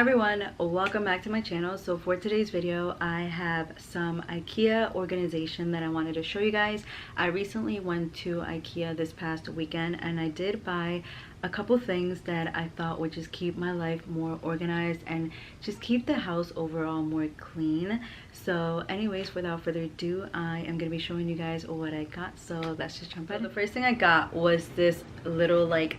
everyone, welcome back to my channel. So for today's video I have some IKEA organization that I wanted to show you guys. I recently went to IKEA this past weekend and I did buy a couple things that I thought would just keep my life more organized and just keep the house overall more clean. So anyways, without further ado, I am going to be showing you guys what I got. So let's just jump in. So the first thing I got was this little like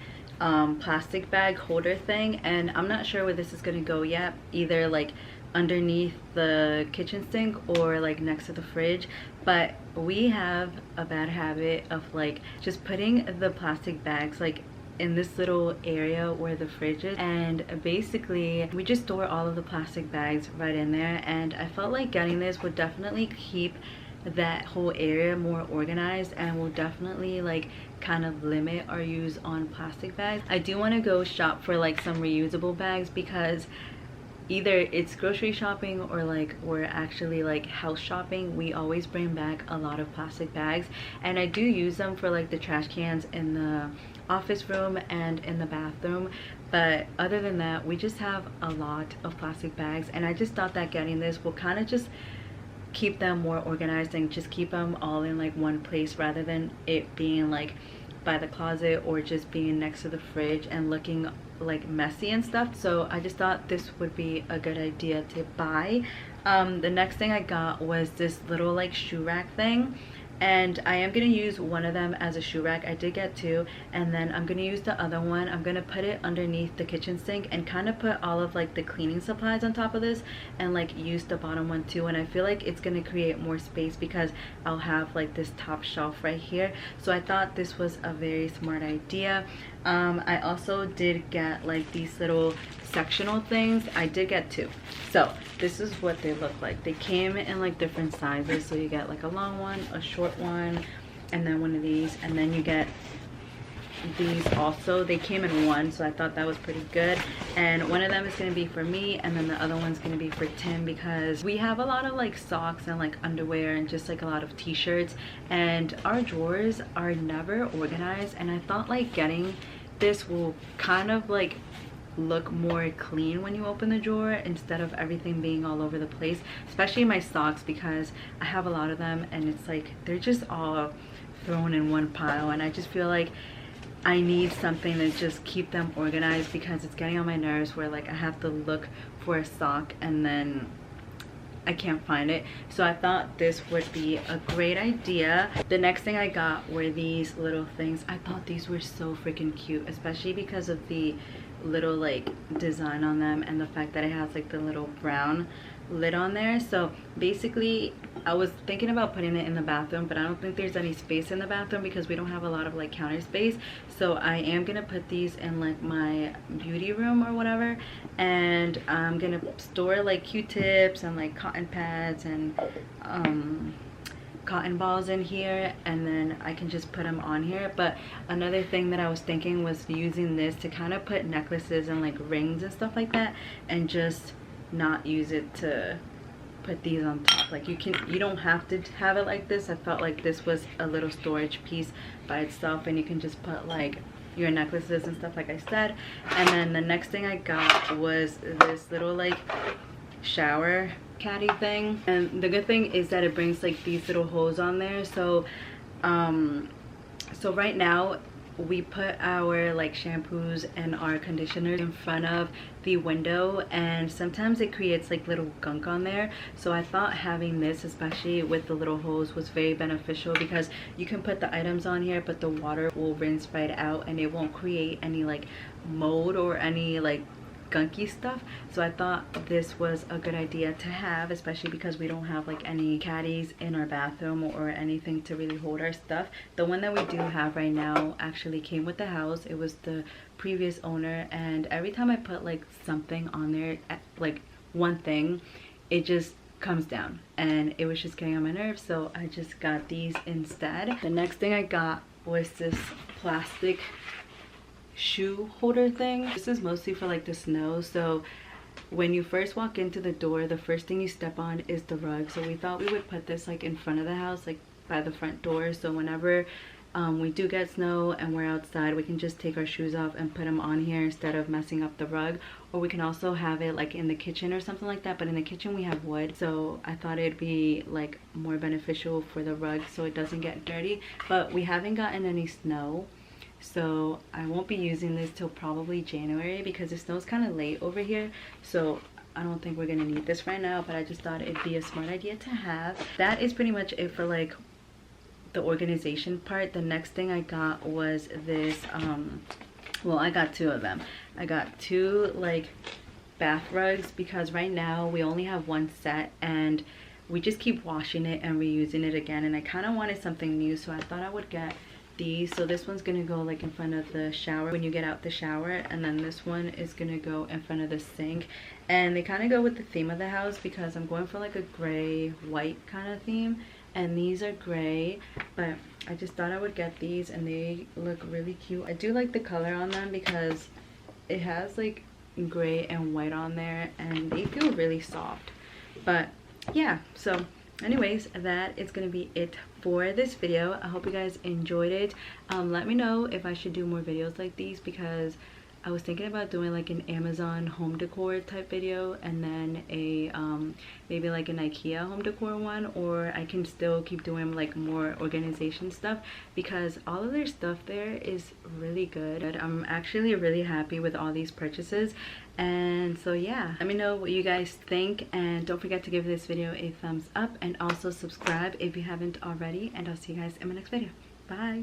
plastic bag holder thing, and I'm not sure where this is gonna go yet, either like underneath the kitchen sink or like next to the fridge. But we have a bad habit of like just putting the plastic bags like in this little area where the fridge is, and basically we just store all of the plastic bags right in there, and I felt like getting this would definitely keep that whole area more organized and will definitely like kind of limit our use on plastic bags. I do want to go shop for like some reusable bags because either it's grocery shopping or like we're actually like house shopping. We always bring back a lot of plastic bags, and I do use them for like the trash cans in the office room and in the bathroom, but other than that we just have a lot of plastic bags, and I just thought that getting this will kind of just keep them more organized and just keep them all in like one place rather than it being like by the closet or just being next to the fridge and looking like messy and stuff. So I just thought this would be a good idea to buy. The next thing I got was this little like shoe rack thing, and I am gonna use one of them as a shoe rack. I did get two, and then I'm gonna use the other one. I'm gonna put it underneath the kitchen sink and kind of put all of like the cleaning supplies on top of this and like use the bottom one too. And I feel like it's gonna create more space because I'll have like this top shelf right here. So I thought this was a very smart idea. I also did get like these little sectional things. I did get two. So this is what they look like. They came in like different sizes, so you get like a long one, a short one, and then one of these, and then you get these also. They came in one, so I thought that was pretty good. And one of them is going to be for me, and then the other one's going to be for Tim, because we have a lot of like socks and like underwear and just like a lot of t-shirts, and our drawers are never organized, and I thought like getting this will kind of like look more clean when you open the drawer instead of everything being all over the place, especially my socks, because I have a lot of them and it's like they're just all thrown in one pile, and I just feel like I need something to just keep them organized because it's getting on my nerves where like I have to look for a sock and then I can't find it. So I thought this would be a great idea. The next thing I got were these little things. I thought these were so freaking cute, especially because of the little like design on them and the fact that it has like the little brown lid on there. So basically I was thinking about putting it in the bathroom, but I don't think there's any space in the bathroom because we don't have a lot of like counter space. So I am gonna put these in like my beauty room or whatever, and I'm gonna store like q-tips and like cotton pads and cotton balls in here, and then I can just put them on here. But another thing that I was thinking was using this to kind of put necklaces and like rings and stuff like that, and just not use it to put these on top. Like you don't have to have it like this. I felt like this was a little storage piece by itself, and you can just put like your necklaces and stuff like I said. And then the next thing I got was this little like shower caddy thing, and the good thing is that it brings like these little holes on there. So so right now we put our like shampoos and our conditioners in front of the window, and sometimes it creates like little gunk on there. So I thought having this, especially with the little holes, was very beneficial because you can put the items on here but the water will rinse right out and it won't create any like mold or any like gunky stuff. So I thought this was a good idea to have, especially because we don't have like any caddies in our bathroom or anything to really hold our stuff. The one that we do have right now actually came with the house. It was the previous owner, and every time I put like something on there, like one thing, it just comes down and it was just getting on my nerves. So I just got these instead. The next thing I got was this plastic shoe holder thing. This is mostly for like the snow, so when you first walk into the door, the first thing you step on is the rug. So we thought we would put this like in front of the house, like by the front door, so whenever we do get snow and we're outside, we can just take our shoes off and put them on here instead of messing up the rug. Or we can also have it like in the kitchen or something like that, but in the kitchen we have wood, so I thought it'd be like more beneficial for the rug so it doesn't get dirty. But we haven't gotten any snow, so I won't be using this till probably January because it snows kind of late over here, so I don't think we're gonna need this right now. But I just thought it'd be a smart idea to have. That is pretty much it for like the organization part. The next thing I got was this well, I got two of them. I got two like bath rugs because right now we only have one set and we just keep washing it and reusing it again, and I kind of wanted something new, so I thought I would get these. So this one's gonna go like in front of the shower when you get out the shower, and then this one is gonna go in front of the sink, and they kind of go with the theme of the house because I'm going for like a gray white kind of theme, and these are gray, but I just thought I would get these and they look really cute. I do like the color on them because it has like gray and white on there and they feel really soft. But yeah, so anyways, that is gonna be it for this video. I hope you guys enjoyed it. Let me know if I should do more videos like these because I was thinking about doing like an Amazon home decor type video and then a maybe like an IKEA home decor one, or I can still keep doing like more organization stuff because all of their stuff there is really good. I'm actually really happy with all these purchases, and so yeah, let me know what you guys think, and don't forget to give this video a thumbs up and also subscribe if you haven't already, and I'll see you guys in my next video. Bye.